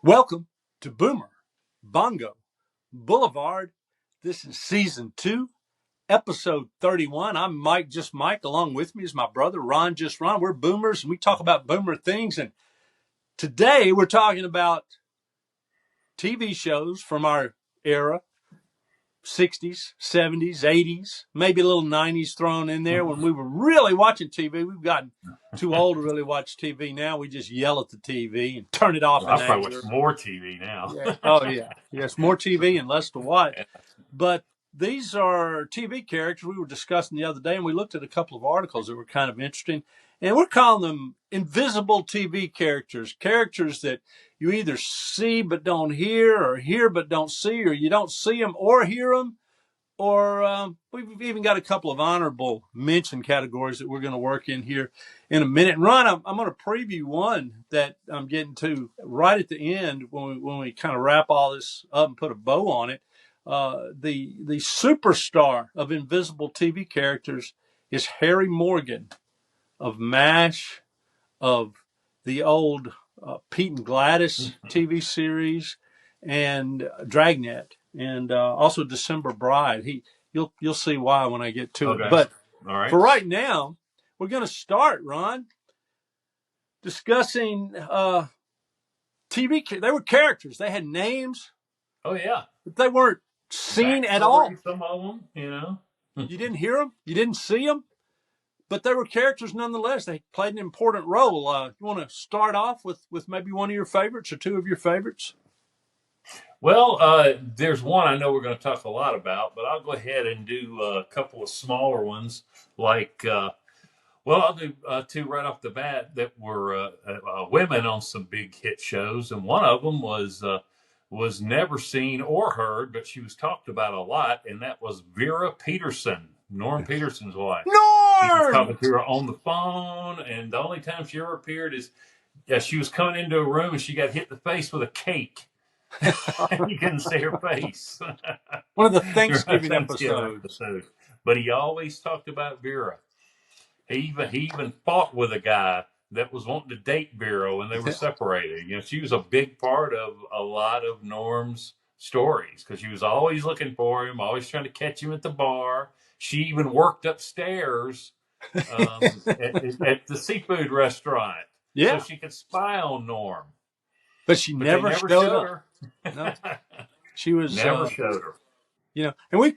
Welcome to Boomer Bongo Boulevard. This is season 2, episode 31. I'm Mike, just Mike. Along with me is my brother, Ron, just Ron. We're boomers and we talk about boomer things. And today we're talking about TV shows from our era, 60s, 70s, 80s, maybe a little 90s thrown in there when we were really watching TV. We've gotten too old to really watch TV now. We just yell at the TV and turn it off Well, in I probably watch anger. more TV now. Yeah. Oh, yeah. Yes, more TV and less to watch. But these are TV characters we were discussing the other day, and we looked at a couple of articles that were kind of interesting. And we're calling them invisible TV characters, characters that you either see but don't hear, or hear but don't see, or you don't see them or hear them, or we've even got a couple of honorable mention categories that we're going to work in here in a minute. And Ron, I'm going to preview one that I'm getting to right at the end when we kind of wrap all this up and put a bow on it. The superstar of invisible TV characters is Harry Morgan of MASH, of the old Pete and Gladys TV series, and Dragnet, and also December Bride. You'll see why when I get to it. Okay. But All right. for right now, we're going to start, Ron, discussing TV. They were characters. They had names, Oh, yeah. but they weren't seen at all. Backstory, some of them. You didn't hear them. You didn't see them. But they were characters nonetheless. They played an important role. You want to start off with maybe one of your favorites or two of your favorites? Well, there's one I know we're going to talk a lot about, but I'll go ahead and do a couple of smaller ones. I'll do two right off the bat that were women on some big hit shows, and one of them was never seen or heard, but she was talked about a lot, and that was Vera Peterson, Norm Peterson's wife. He was Norm! talking to her on the phone, and the only time she ever appeared is she was coming into a room and she got hit in the face with a cake. You couldn't see her face. One of the Thanksgiving Thanksgiving episodes. episode. But he always talked about Vera. He even fought with a guy that was wanting to date Vera when they were separated. She was a big part of a lot of Norm's stories because she was always looking for him, always trying to catch him at the bar. She even worked upstairs at the seafood restaurant so Yeah, she could spy on Norm. but she But they never never showed showed up. her. No, she was, Never showed her. and we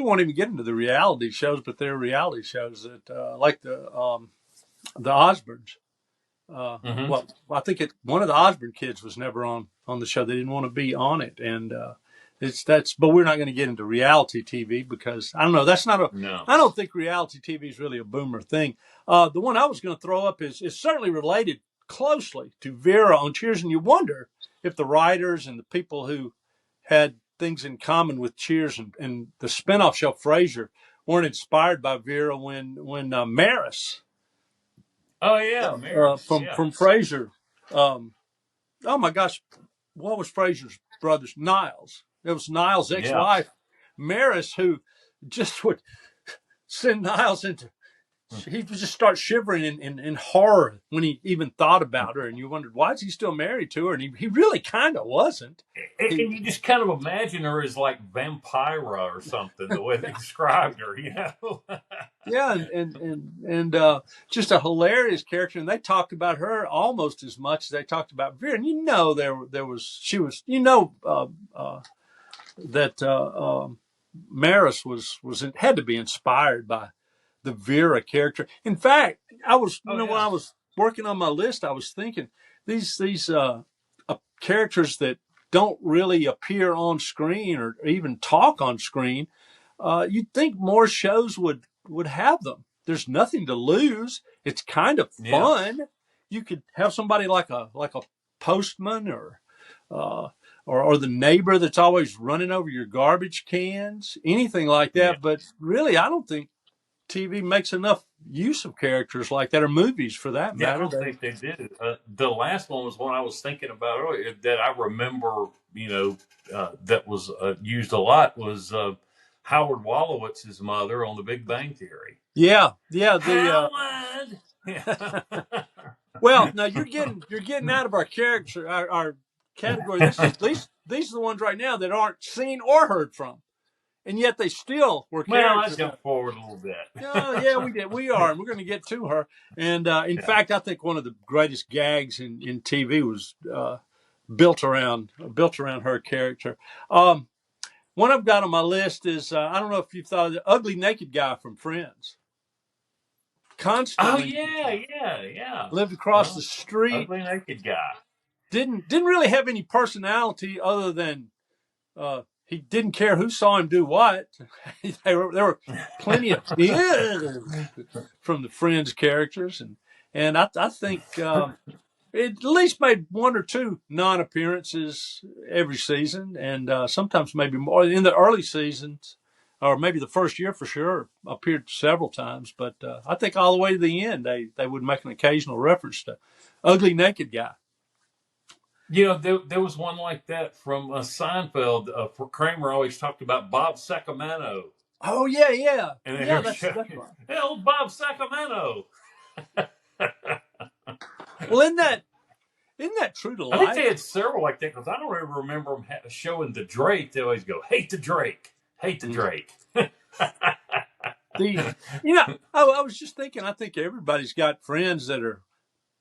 won't even get into the reality shows, but there are reality shows that, like the Osbournes. Mm-hmm. Well, I think one of the Osbourne kids was never on the show. They didn't want to be on it, and but we're not going to get into reality TV because I don't know. No. I don't think reality TV is really a boomer thing. The one I was going to throw up is certainly related closely to Vera on Cheers, and you wonder if the writers and the people who had things in common with Cheers and the spinoff show Frasier weren't inspired by Vera when Maris Oh yeah, Maris. from Yeah. Frasier. Oh my gosh, what was Frasier's brothers? Niles. It was Niles' Yeah. ex-wife, Maris, who just would send Niles into. He would just start shivering in horror when he even thought about her, and you wondered why is he still married to her, and he really kind of wasn't. And He, you just kind of imagine her as like Vampira or something, the way they described her. yeah, and just a hilarious character, and they talked about her almost as much as they talked about Vera. And there was she was that Maris had to be inspired by the Vera character. In fact, Oh when yeah. I was working on my list, I was thinking these characters that don't really appear on screen or even talk on screen. You'd think more shows would have them. There's nothing to lose. It's kind of Yeah. fun. You could have somebody like a postman uh, or the neighbor that's always running over your garbage cans, anything like Yeah. that. But really, I don't think TV makes enough use of characters like that, or movies for that Yeah, I matter. don't think they did. The last one was one I was thinking about earlier that I remember, that was used a lot was Howard Wolowitz's mother on The Big Bang Theory. Yeah, yeah. Howard. Yeah. Well, now you're getting out of our category. These are the ones right now that aren't seen or heard from, and yet they still were Well, I characters. jumped forward a little bit. Oh yeah, we did. We are, and we're going to get to her. And in Yeah. fact, I think one of the greatest gags in TV was built around her character. One I've got on my list is I don't know if you've thought of the ugly naked guy from Friends. Oh Constantly yeah, yeah, yeah. lived across the Well, street. ugly naked guy. Didn't really have any personality other than he didn't care who saw him do what. There were plenty of from the Friends characters, and I think it at least made one or two non-appearances every season, and sometimes maybe more in the early seasons, or maybe the first year for sure. Appeared several times, but I think all the way to the end, they would make an occasional reference to ugly naked guy. You know, there was one like that from Seinfeld. For Kramer always talked about Bob Sacramento, Oh yeah, yeah, and then yeah. here That's right. hey, old Bob Sacramento. Well, isn't that true to I think they life? had several like that because I don't ever remember them showing the Drake. They always go, "Hate the Drake, hate the Mm. Drake." The I was just thinking. I think everybody's got friends that are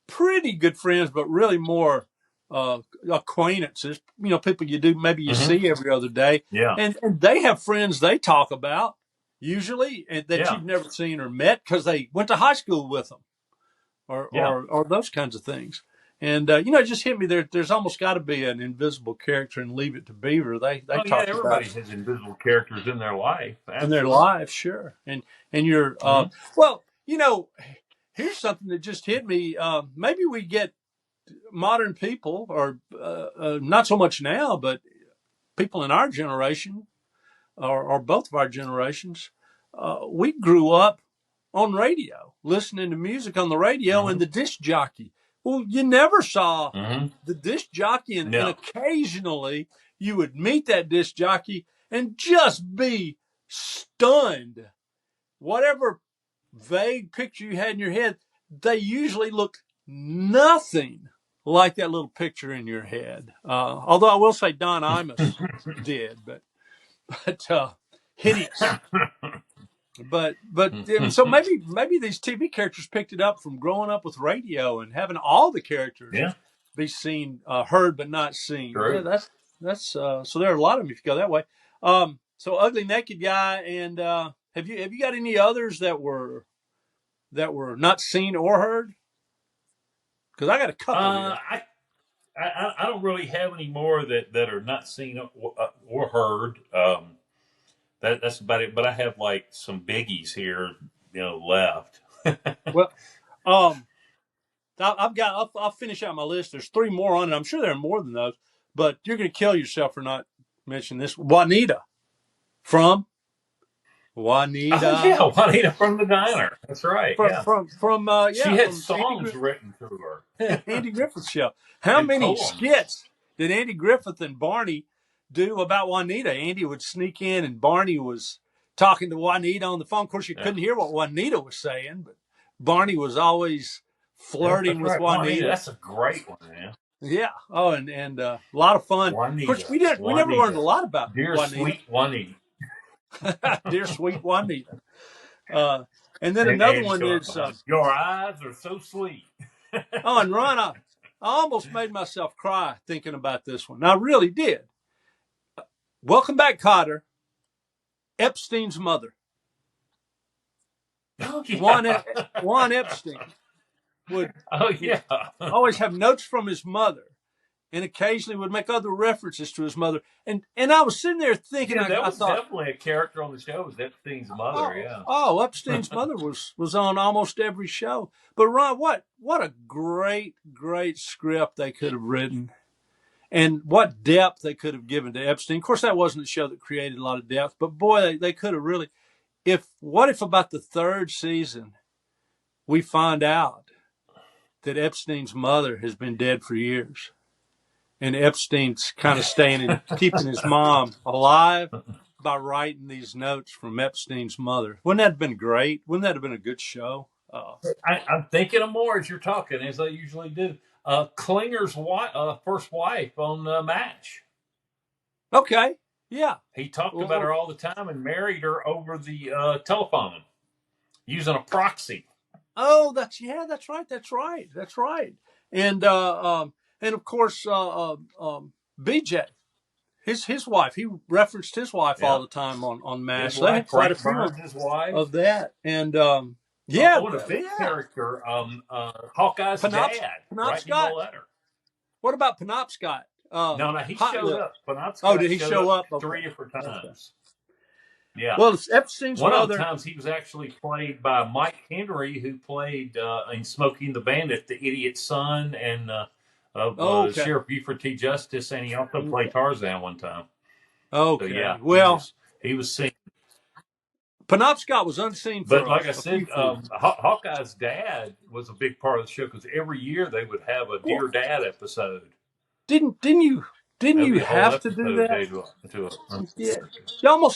pretty good friends, but really more acquaintances. People maybe you Hmm. see every other day, Yeah, and they have friends they talk about usually and that yeah, you've never seen or met because they went to high school with them or yeah. or those kinds of things. And it just hit me there. There's almost got to be an invisible character in Leave It to Beaver. They Oh yeah, talked about everybody has invisible characters in their life. in their Absolutely. lives, sure. And you're Hmm. well, here's something that just hit me. Maybe we get modern people, or not so much now, but people in our generation, or both of our generations, we grew up on radio, listening to music on the radio and Hmm. the disc jockey. Well, you never saw Hmm. the disc jockey, and No. occasionally you would meet that disc jockey and just be stunned. Whatever vague picture you had in your head, they usually looked nothing like that little picture in your head. Although I will say Don Imus did, but hideous. But so maybe these TV characters picked it up from growing up with radio and having all the characters Yeah, be seen, heard but not seen. Yeah, true. that's so there are a lot of them if you go that way. So ugly naked guy, and have you got any others that were not seen or heard? Because I got a couple Uh, here. I, I don't really have any more that are not seen or heard. That's about it. But I have like some biggies here, left. Well, I've got. I'll finish out my list. There's three more on it. I'm sure there are more than those, but you're going to kill yourself for not mentioning this. Juanita from Oh yeah, Juanita Juanita from the diner. That's right. from Yeah, from from she had from Andy songs written to her Andy Griffith's show. How and many poems. skits did Andy Griffith and Barney do about Juanita? Andy would sneak in, and Barney was talking to Juanita on the phone. Of course, you Yeah, couldn't hear what Juanita was saying, but Barney was always flirting that's with right. Juanita. Juanita. That's a great one, man. Yeah. Oh, and a lot of fun. Of course, Juanita, we never learned a Juanita, lot about dear Juanita. sweet Juanita. Dear sweet Juanita. Uh, and then another And one is your eyes are so sweet. and Ron. I almost made myself cry thinking about this one. I really did. Welcome back, Cotter. Epstein's mother, Oh Juan yeah. Juan Epstein, would Oh you know, yeah. always have notes from his mother, and occasionally would make other references to his mother. And I was sitting there thinking, Yeah, that I was thought, definitely a character on the show. Was Epstein's mother? Yeah. Epstein's mother was on almost every show. But Ron, what a great script they could have written, and what depth they could have given to Epstein. Of course, that wasn't a show that created a lot of depth, but boy, they could have really. What if about the third season we find out that Epstein's mother has been dead for years, and Epstein's kind of staying and keeping his mom alive by writing these notes from Epstein's mother. Wouldn't that have been great? Wouldn't that have been a good show? I'm thinking of more as you're talking, as I usually do. Klinger's first wife on MASH. Okay. Yeah. He talked about Well, her all the time and married her over the telephone using a proxy. oh, that's right. That's right. That's right. And and of course, BJ, his wife. He referenced his wife all Yeah. the time on His MASH. They wife, had quite a Frank few Burns, his wife. of that. And yeah, And a big yeah. character, Hawkeye's Penobscot, dad, writing him a Penobscot. letter. What about Penobscot? No, he Hot showed Lip. up. Oh, Penobscot did he showed show up up? Okay. 3 different Okay. times. Yeah. Well, it's Epstein's One of the brother. times he was actually played by Mike Henry, who played in Smokey the Bandit, the idiot son, and of Okay. Sheriff Buford T. Justice, and he also played Okay. Tarzan one time. So yeah, Okay. he Well, was he was seen. Penobscot was unseen for But like I a few said, seasons. Hawkeye's dad was a big part of the show because every year they would have a Well, Dear Dad episode. didn't you That would be a whole have to do episode that? day to a Yeah.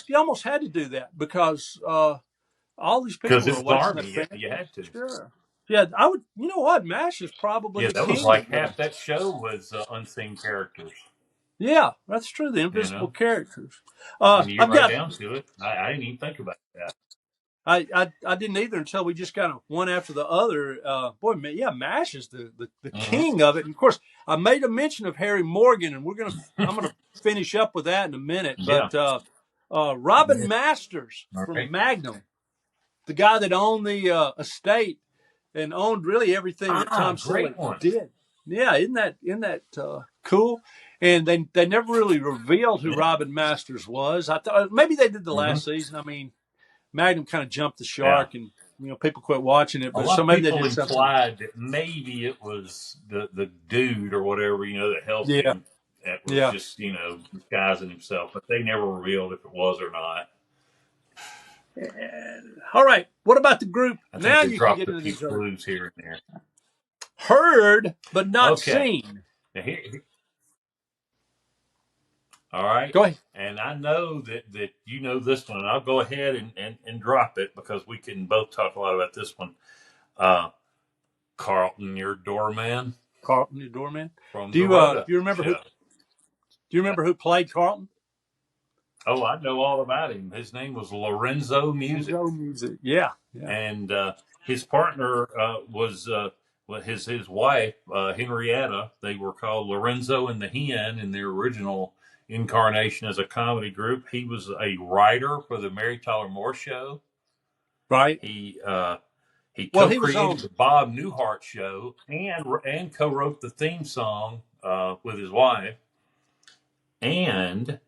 You almost had to do that because all these people because were it was away from their Army. Yeah, family. you had to. Sure. Yeah, I would. You know what? MASH is probably Yeah, the that was king of like the. half that show was unseen characters. Yeah, that's true. The You invisible know, characters. when you get I've right got. down to it, I didn't even think about that. I didn't either until we just kind of one after the other. Boy, yeah, MASH is the Mm-hmm. king of it. And of course, I made a mention of Harry Morgan, and I'm gonna finish up with that in a minute. Yeah. But Robin Masters All from right. Magnum, the guy that owned the estate and owned really everything that Tom Great Selleck one. did. Yeah, isn't that cool? And they never really revealed who Yeah. Robin Masters was. I thought maybe they did the Mm-hmm. last season. I mean, Magnum kind of jumped the Yeah. shark, and people quit watching it. A But lot so of maybe they people did something. implied that maybe it was the dude or whatever, that helped Yeah, him. That was yeah. just, disguising himself, but they never revealed if it was or not. All right. What about the group? I think Now they you can dropped get a into few these other clues here and there. heard but not Okay. seen. Now all right. Go ahead. And I know that you know this one. I'll go ahead and drop it because we can both talk a lot about this one. Carlton, your doorman Carlton, your doorman. from Do the you Rhoda do you remember who? show. Do you remember who played Carlton? Oh, I know all about him. His name was Lorenzo Music. Lorenzo Music. Yeah, yeah. And his partner was his wife, Henrietta. They were called Lorenzo and the Hen in their original incarnation as a comedy group. He was a writer for the Mary Tyler Moore Show. Right. He Well, he was on. co-created the Bob Newhart Show and co-wrote the theme song with his wife, and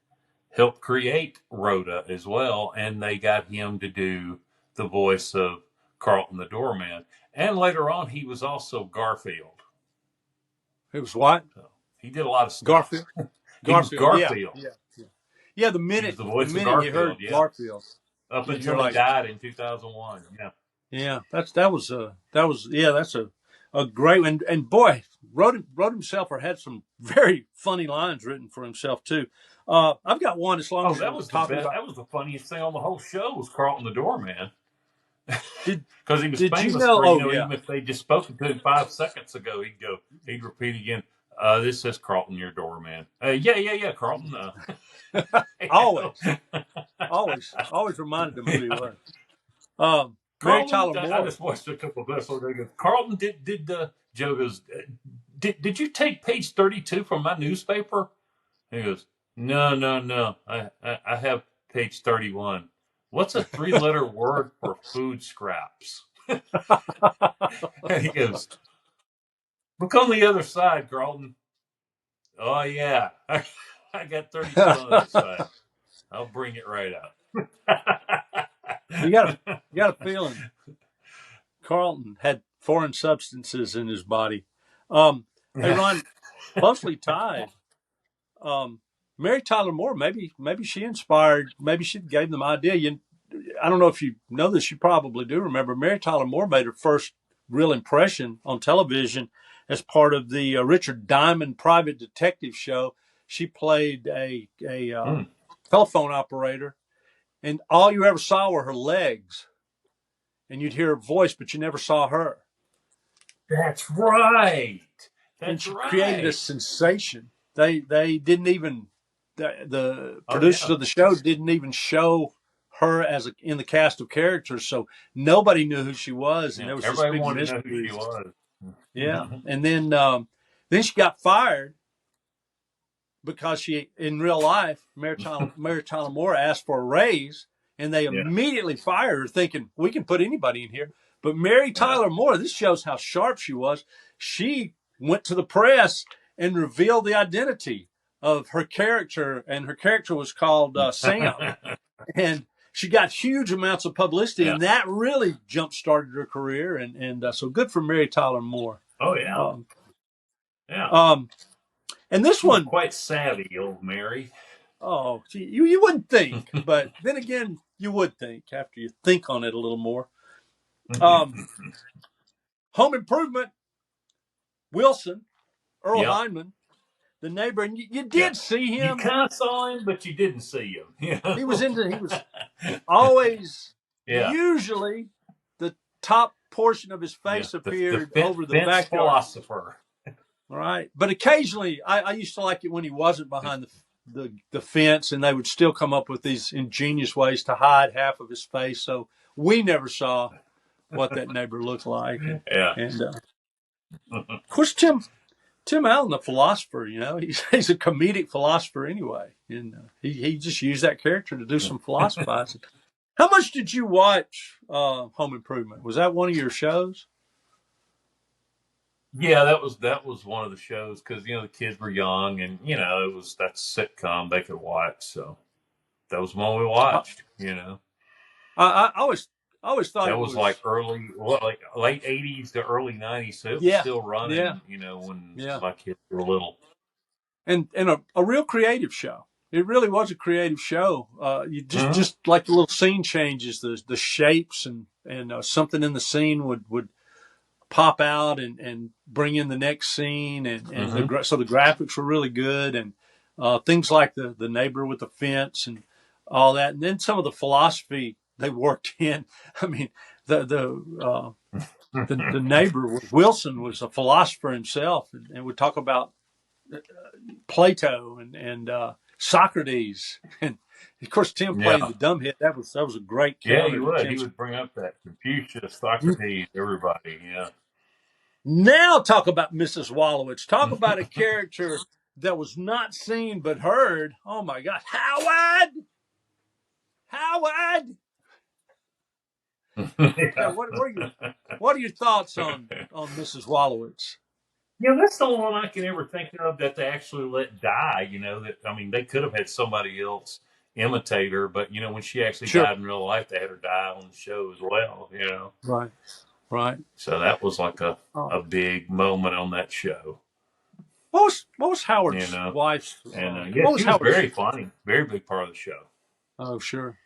helped create Rhoda as well. And they got him to do the voice of Carlton the doorman. And later on, he was also Garfield. It was what? So he did a lot of stuff. Garfield. He was Garfield. Yeah, Garfield. yeah, yeah. Yeah. The He was minute the the voice of minute you heard Garfield. Yeah, Garfield, up you're until he like, died in 2001. Yeah. yeah, that's a great one. And boy, wrote himself or had some very funny lines written for himself too. I've got one as long Oh, as that we're was the talking best. about. That was the funniest thing on the whole show was Carlton the doorman. Did Because he was did you famous know? for, Oh yeah, even if they just spoken to him 5 seconds ago, he'd repeat again, this is Carlton, your doorman. Yeah, Carlton. always, always reminded him who he was. Mary Carlton, Tyler I Moore. just watched a couple of episodes. Carlton, Joe goes, did you take page 32 from my newspaper? He goes, no. I have page 31. What's a 3-letter word for food scraps? And he goes, look on the other side, Carlton. Oh, yeah. I got 32 on the other side. I'll bring it right up. you got a feeling Carlton had foreign substances in his body. Hey Ron, closely tied. Mary Tyler Moore, maybe she inspired, maybe she gave them idea. I don't know if you know this, you probably do remember. Mary Tyler Moore made her first real impression on television as part of the Richard Diamond private detective show. She played a telephone operator, and all you ever saw were her legs, and you'd hear her voice, but you never saw her. That's right. and That's she created a right. sensation. They didn't even the Oh producers yeah. of the show didn't even show her as in the cast of characters, so nobody knew who she was, and Yeah. there was this Everybody big wanted to know who mystery. she was. Yeah, and then she got fired because she, in real life, Mary Tyler Moore asked for a raise, and they Yeah. immediately fired her, thinking we can put anybody in here. But Mary Yeah. Tyler Moore, this shows how sharp she was. She went to the press and revealed the identity of her character, and her character was called Sam, and she got huge amounts of publicity, Yeah. and that really jump started her career. And so good for Mary Tyler Moore. Oh yeah. Um, Yeah. um, and this She was one, quite savvy, old Mary. oh, gee, you wouldn't think, but then again, you would think after you think on it a little more. Um, Home Improvement, Wilson, Earl Yep. Hindman, the neighbor, and you Yeah. did see You him. kind of saw him, but you didn't see him. He was into. He was always, Yeah. usually, the top portion of his Yeah. face The appeared over the fence backyard. philosopher. All right, but occasionally, I used to like it when he wasn't behind the fence, and they would still come up with these ingenious ways to hide half of his face, so we never saw what that neighbor looked like. Yeah. And of course, Tim Allen, the philosopher, he's a comedic philosopher anyway, and he just used that character to do some philosophizing. How much did you watch Home Improvement? Was that one of your shows? Yeah, that was one of the shows because the kids were young and it was that sitcom they could watch. So that was one we I, watched. I always thought That it was like was. like late '80s to early '90s. So it was Yeah, still yeah, running. When yeah, my kids were little. and a real creative show. It really was a creative show. You Hmm. just like the little scene changes, the shapes and something in the scene would pop out and bring in the next scene, and Hmm. so the graphics were really good, and things like the neighbor with the fence and all that, and then some of the philosophy they worked in. I mean, the neighbor Wilson was a philosopher himself, and would talk about Plato and Socrates, and of course Tim playing Yeah. the dumbhead. That was a great Yeah, counter he to would. He Tim's. would bring up that Confucius, Socrates, everybody. Yeah. Now talk about Mrs. Wallowitz. Talk about a character that was not seen but heard. Oh my God, Howard! Howard! Yeah, Yeah. what are your thoughts on Mrs. Wallowitz? That's the only one I can ever think of that they actually let die. That I mean, they could have had somebody else imitate her, but when she actually Sure. died in real life, they had her die on the show as well. Right. Right. So that was like a Oh. a big moment on that show. What was You Howard's know, wife's? and yeah, What was she was Howard's? very funny, very big part of the show. Oh, sure.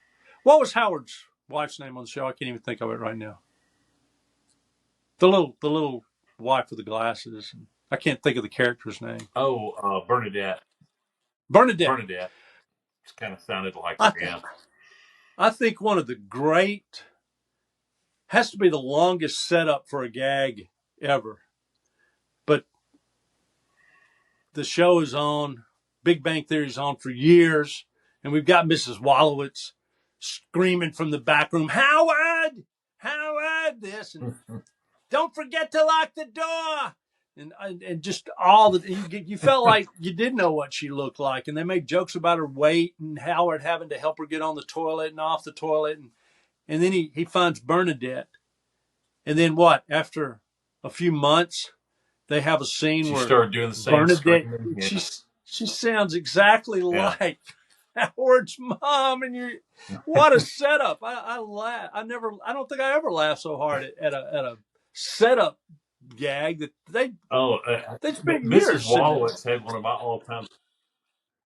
What was Howard's wife's name on the show? I can't even think of it right now. The little wife with the glasses. I can't think of the character's name. Oh, Bernadette. Bernadette. Bernadette. Just kind of sounded like I her. th- Yeah. I think one of the great has to be the longest setup for a gag ever. But the show is on, Big Bang Theory is on for years, and we've got Mrs. Wallowitz screaming from the back room, Howard, Howard, this, and don't forget to lock the door. And just all the you felt like you did know what she looked like, and they made jokes about her weight and Howard having to help her get on the toilet and off the toilet, and then he finds Bernadette, and then what? After a few months, they have a scene She where started doing the same Bernadette screaming. Yeah. she sounds exactly Yeah. like Howard's mom, and you what a setup! I laugh. I don't think I ever laughed so hard at a setup gag that Oh, they spent Mrs. years sitting there. Wallowitz had one of my all-time.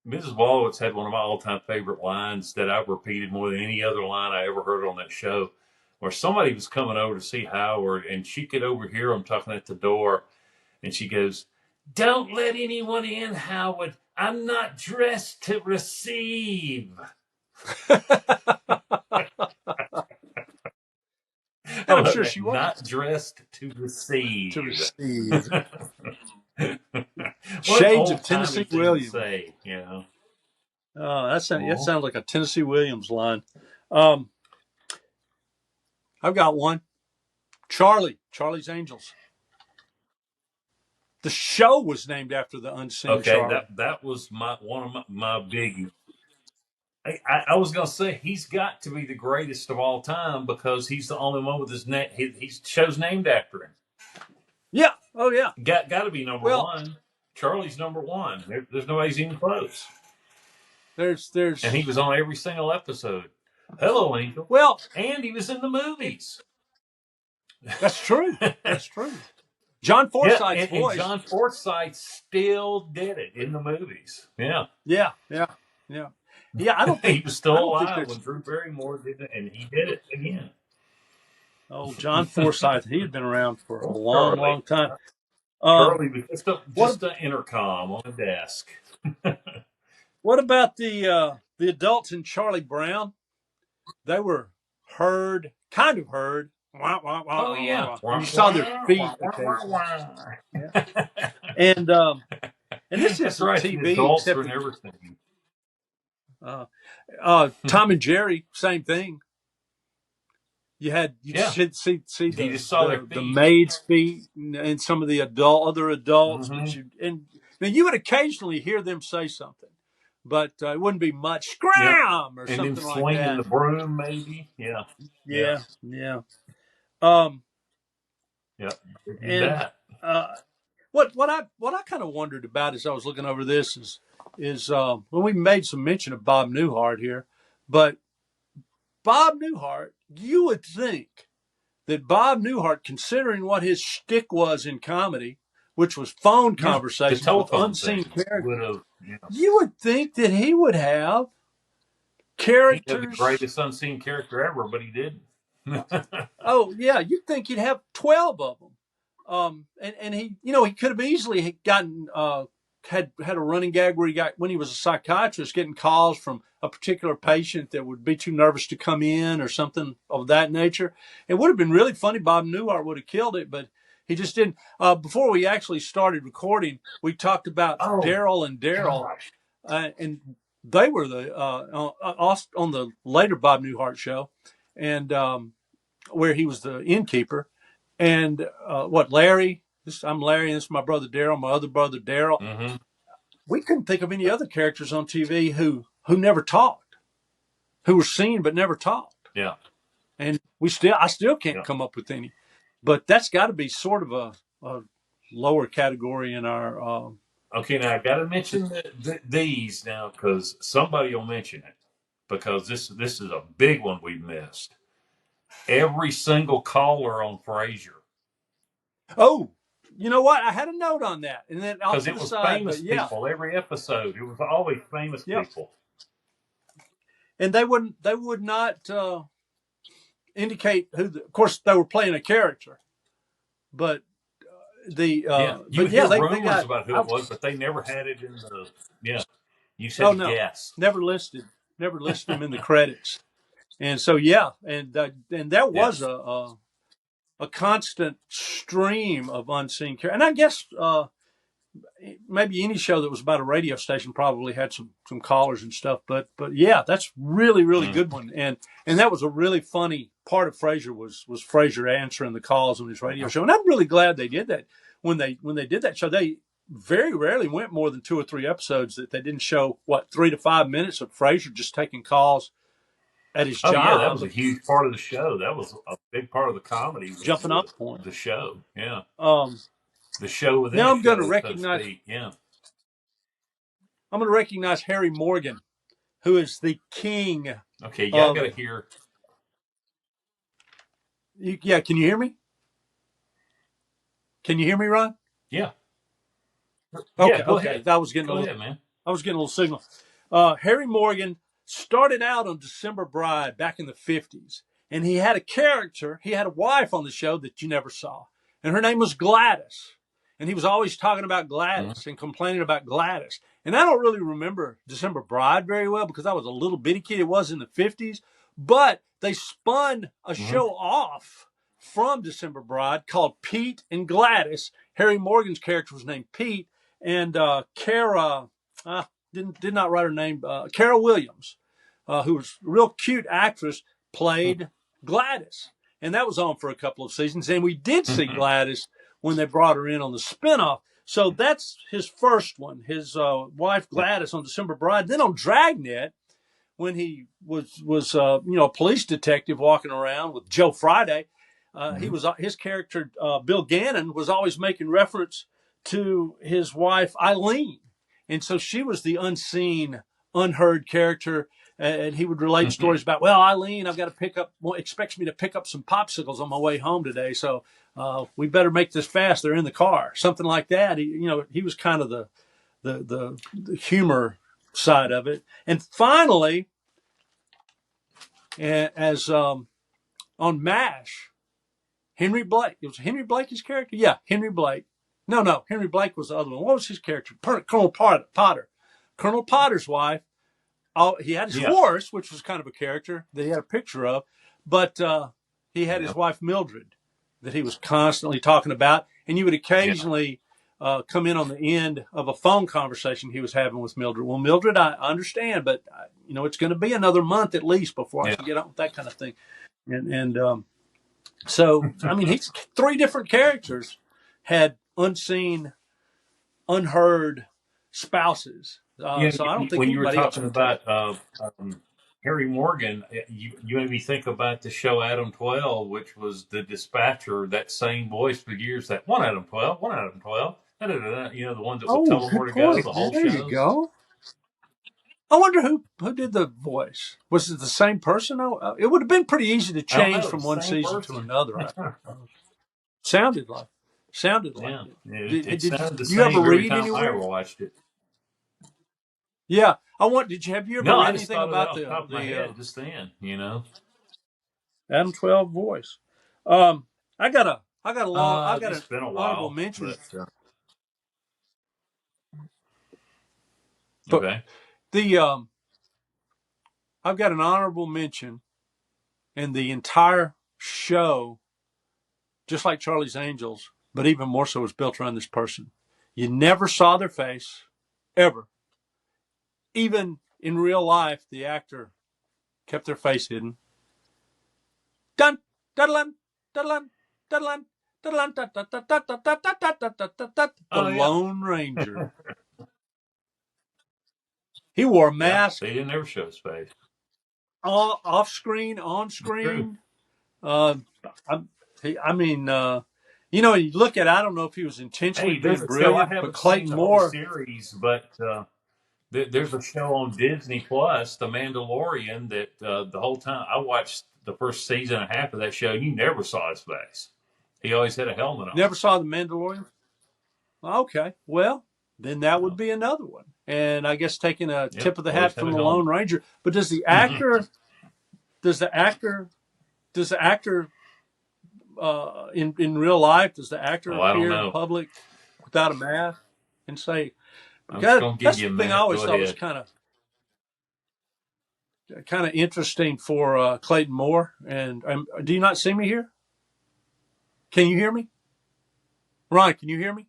Mrs. Wallowitz had one of my all-time favorite lines that I've repeated more than any other line I ever heard on that show, where somebody was coming over to see Howard, and she could overhear him talking at the door, and she goes, "Don't let anyone in, Howard. I'm not dressed to receive." I And I'm love sure that. she was Not dressed to to receive. receive. What Shades of old timey Tennessee thing to Williams. say, you know? That Oh, sounds like a Tennessee Williams line. I've got one. Charlie's Angels. The show was named after the unseen okay. Charlie. That was one of my biggies. I was gonna say he's got to be the greatest of all time because he's the only one with his name. His show's named after him. Yeah. Oh yeah. Got to be number Well, one. Charlie's number one. There's nobody's even close. And he there's was on every single episode. Hello, Angel. well, And he was in the movies. that's true. That's true. John Yeah, Forsythe's and voice. John Forsythe still did it in the movies. Yeah. Yeah. Yeah. Yeah. Yeah. I don't He think was still I don't think alive when there's Drew Barrymore did it, and he did it again. oh John Forsythe. He had been around for a Oh, long, Charlie. long time. Charlie was What just an intercom on a desk. what about the adults in Charlie Brown? They were kind of heard. Wah, wah, wah, Oh, wah, wah, yeah. wah. And Wah, you saw their wah, feet wah, wah, occasionally. wah. Yeah. And this That's isn't right. The TV adults except were for never singing. uh, Tom and Jerry, same thing. You Yeah. see You just saw their the feet. maid's feet and some of the other adults, but Mm-hmm. now you would occasionally hear them say something, but it wouldn't be much Yeah. scram or And then something like swinging that. the broom, maybe. Yeah. Yeah. Yeah, yeah. Um, Yeah. You and bet. uh, what I kind of wondered about as I was looking over this is when we made some mention of Bob Newhart here, but Bob Newhart, you would think that Bob Newhart, considering what his shtick was in comedy, which was phone Yeah. The conversations with telephone unseen thing would characters, have, you know, you would think that he would have he had the characters. greatest unseen character ever, but he didn't. Oh yeah, you'd think he'd have 12 of them. And he, he could have easily gotten had a running gag where he got when he was a psychiatrist getting calls from a particular patient that would be too nervous to come in or something of that nature. It would have been really funny. Bob Newhart would have killed it, but he just didn't. Before we actually started recording, we talked about Oh, Daryl and Daryl, gosh. and they were the on the later Bob Newhart show, and where he was the innkeeper. And Larry? I'm Larry, and this is my brother Daryl, my other brother Daryl. Mm-hmm. We couldn't think of any other characters on TV who never talked, who were seen but never talked. Yeah. And I still can't Yeah. come up with any. But that's got to be sort of a lower category in our. Okay, now I got to mention these now because somebody will mention it because this is a big one we missed. Every single caller on Frasier Oh, you know what? I had a note on that, and then off because to it the was side. famous But yeah, people every episode. It was always famous yeah. people. And they would not indicate who. Of course, they were playing a character, but Yeah, you but would yeah, hear they rumors got. about who it was, but they never had it in the. Yeah, you Oh said no, guess. never listed them in the credits, and so yeah, and that Yeah. was a constant stream of unseen characters, and I guess maybe any show that was about a radio station probably had some callers and stuff, but yeah, that's really Mm. good one, and that was a really funny part of Frasier was Frasier answering the calls on his radio show, and I'm really glad they did that when they did that show. They very rarely went more than 2 or 3 episodes that they didn't show 3 to 5 minutes of Frasier just taking calls at his Oh yeah, that was job, a huge part of the show. That was a big part of the comedy was jumping off point. the show. Yeah, Um, the show within now a I'm going to show, so to recognize speak. Yeah. Harry Morgan, who is the king Okay, y'all got of. to hear. Yeah, can you hear me? Can you hear me, Ron? Yeah. Yeah. Okay, Go okay. ahead. I was getting Go ahead, man. a little signal. Harry Morgan started out on December Bride back in the 50s, and he had a character. He had a wife on the show that you never saw, and her name was Gladys. And he was always talking about Mm-hmm. Gladys and complaining about Gladys. And I don't really remember December Bride very well because I was a little bitty kid. It was in the 50s, but they spun a Mm-hmm. show off from December Bride called Pete and Gladys, Harry Morgan's character was named Pete, and Kara did not write her name. Kara Williams, who was a real cute actress, played Gladys, and that was on for a couple of seasons. And we did see Gladys when they brought her in on the spinoff. So that's his first one. His wife Gladys on December Bride. Then on Dragnet, when he was a police detective walking around with Joe Friday, he was his character Bill Gannon was always making reference to his wife Eileen, and so she was the unseen, unheard character. And he would relate stories about, well, Eileen, I've got to expects me to pick up some popsicles on my way home today, so we better make this fast. They're in the car, something like that. He was kind of the humor side of it. And finally, as on MASH, Henry Blake. It was Henry Blake his character? Yeah, Henry Blake. No, Henry Blake was the other one. What was his character? Colonel Potter. Colonel Potter's wife. He had his horse, which was kind of a character that he had a picture of, but he had his wife Mildred that he was constantly talking about, and you would occasionally come in on the end of a phone conversation he was having with Mildred. Well, Mildred, I understand, but it's going to be another month at least before I can get on with that kind of thing. And so, I mean, he's three different characters had unseen, unheard spouses. So I don't think when you were anybody else talking would take. about Harry Morgan, you made me think about the show Adam 12, which was the dispatcher, that same voice for years, that one Adam 12, one Adam 12, the ones that would tell them where Good to go, point. the whole There you shows. go. I wonder who did the voice. Was it the same person? It would have been pretty easy to change from one season to another. Sounded like it. It Did sounded the you ever same every read time I anywhere? ever watched it. Yeah, have you ever No, I read just anything thought of that about off the top of my the head just then, Adam 12 voice? I got an It's been a honorable while, mention, but but okay. I've got an honorable mention, and the entire show, just like Charlie's Angels, but even more so, was built around this person. You never saw their face, ever. Even in real life, the actor kept their face hidden. Dun, dun, dun, dun, the Lone Ranger. He wore a mask. They didn't ever show his face. Off screen, on screen. I mean, you look at it, I don't know if he was intentionally There's being a show, I brilliant, but haven't seen Clayton the whole Moore. series, but there's a show on Disney Plus, The Mandalorian, that the whole time I watched the first season and a half of that show, you never saw his face. He always had a helmet on. Never saw The Mandalorian? Okay, well, then that would be another one. And I guess taking a tip of the hat from the Lone Ranger. But does the actor in real life, does the actor appear in public without a mask and say, that's the thing I always thought was kind of interesting for Clayton Moore. And do you not see me here? Can you hear me? Ron, can you hear me?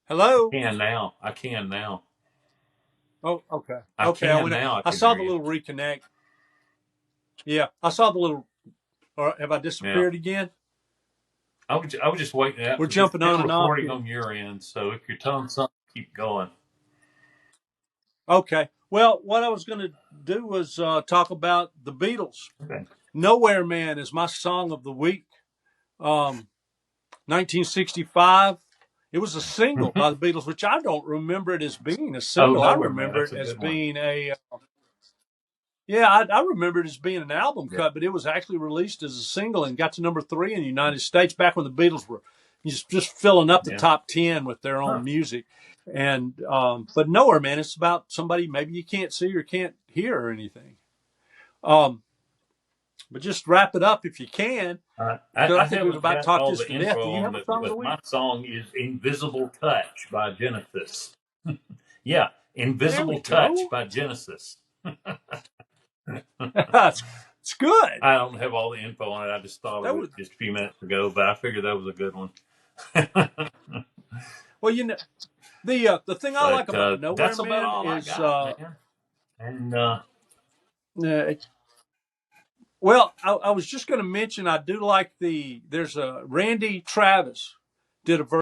Hello? I can now. Oh, okay. I saw the little reconnect. Yeah, I saw the little. Or have I disappeared again? I was just waiting out. We're jumping on and off. Recording on your end, so if you're telling something, keep going. Okay. Well, what I was going to do was talk about the Beatles. Okay. Nowhere Man is my song of the week. 1965. It was a single by the Beatles, which I don't remember it as being a single. I remember it as being a. I remember it as being an album cut, but it was actually released as a single and got to number 3 in the United States back when the Beatles were just filling up the top 10 with their own music. And but Nowhere Man, it's about somebody maybe you can't see or can't hear or anything. But just wrap it up if you can. I think we've about talked this to death. Do you have a song of the week? My song is Invisible Touch by Genesis. Yeah, Invisible Touch by Genesis. It's good. I don't have all the info on it. I just thought of it just a few minutes ago, but I figured that was a good one. Well, the thing I like But about Nowhere that's about Man all I is got, man. And uh, well, I was just going to mention I do like there's a Randy Travis did a version.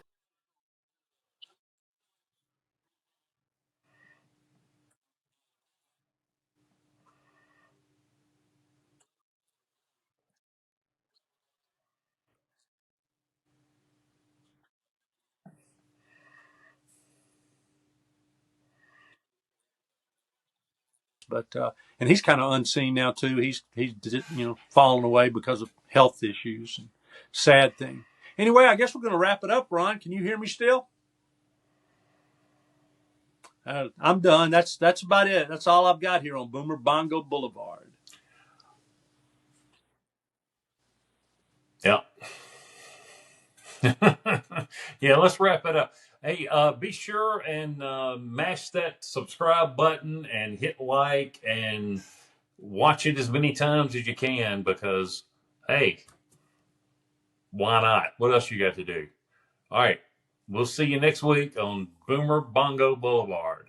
But and he's kind of unseen now too. He's fallen away because of health issues and sad thing. Anyway, I guess we're going to wrap it up. Ron, can you hear me still? I'm done. That's about it. That's all I've got here on Boomer Bongo Boulevard. yeah. Yeah, let's wrap it up. Hey, be sure and mash that subscribe button and hit like and watch it as many times as you can because, hey, why not? What else you got to do? All right. We'll see you next week on Boomer Bongo Boulevard.